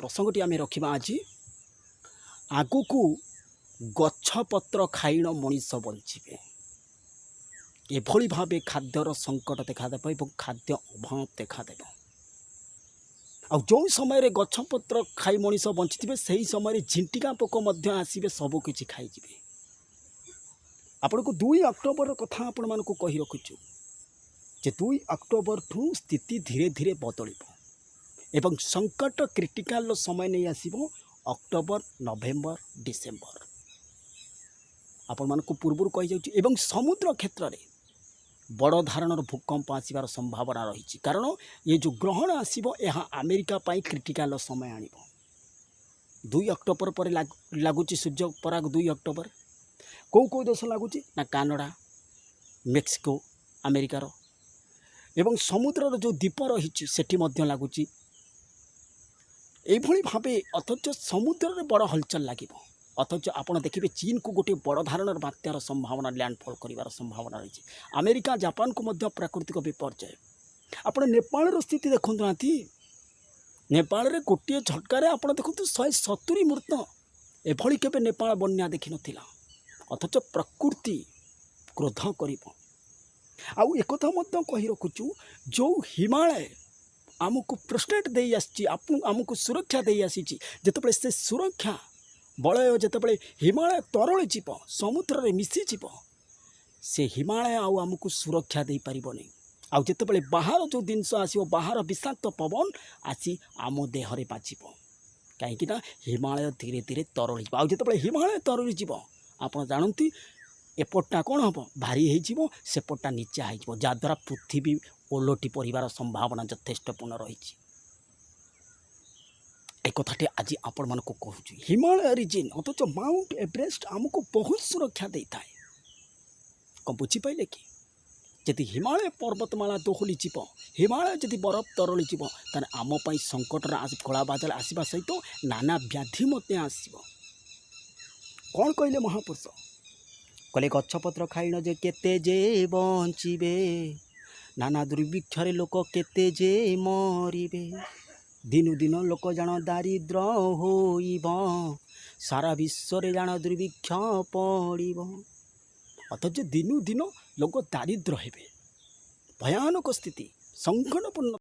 प्रसंगटी आम रखा आज आगु को गछपत्र खाइन मनीष बंचे एभली भाव खाद्यर संकट देखादेव और खाद्य अभाव देखादेव आ जो समय गछपत्र खाई मनीष बंची से ही समय झिंटिका पोक आसवे सबकि खाईजे। आपण को 2 अक्टोबर कथा आपण मान को कही रखुचु जे 2 अक्टोबर ठू स्थिति धीरे धीरे बदल एवं संकट क्रिटिकल समय नहीं आसीबो अक्टोबर नवेम्बर डिसेम्बर आपण मान को पूर्व कही जाउची एवं समुद्र क्षेत्र में बड़ धारणर भूकंप आसबार संभावना रही कारण ये जो ग्रहण आसीबो यह अमेरिका पाई क्रिटिकल समय आनिबो 2 अक्टोबर पर लगुच सूर्य पराग 2 अक्टोबर कौ देश लगुच ना कानाडा मेक्सिको अमेरिकार एवं समुद्रर जो द्वीप रही सेठी मध्य लगुच एभली भावे अथच समुद्र में बड़ हलचल लगे अथच आपड़ देखिए चीन को गोटे बड़ धारणर बात्यार संभावना लैंडफॉल कर संभावना रही अमेरिका जापान को मध्य प्राकृतिक विपर्यय आपड़ नेपाल स्थिति देखु ना नेपाल रे गोटे झटकार आप देखु 170 मृत एभली केबे नेपाल बन्या देखि नथिला अथच प्रकृति क्रोध कर एक कही रखुचु जो हिमालय आमको प्रोस्टेट दे आमको सुरक्षा दे आसी जितेबाला से सुरक्षा बलय जितेबाला हिमालय तरल जीव समुद्र में मिशीज से हिमालय आमको सुरक्षा दे पारबनी आउ जितेबाला बाहर जो जिनस आसो बाहर विषाक्त पवन आसी आम देहरे बाजिब कहीं हिमालय धीरे धीरे तरल आउ जितेबाला हिमालय तरल जीव आप जानती एपटा कौन हम भारी हो सेपटा नीचा हो जहाद्वारा पृथ्वी ओलटी पड़ार संभावना यथेष्टपूर्ण रही एक कथाटे आज आपण मान को कहूँ हिमालय रिजन अथच माउंट एवरेस्ट आमको बहुत सुरक्षा दे था कौन बुझीपारे कि जदि हिमालय पर्वतमाला दोहली जीव हिमालय जदि बरफ तरली जीव ताने आम पाई संकटर कला बादल आसवा सहित नाना व्याधि आसव कौन कहले महापुरुष कहले गछपत्र खाइन जे केते जे बंचिबे नाना दुर्भिक्षरे लोक केते जे मरिबे दिनु दिन लोक जान दारिद्र होइब सारा विश्व रे जान दुर्भिक्ष पड़िब अथच दिनु दिन लोक दारिद्र हेबे भयानक स्थिति संकटपूर्ण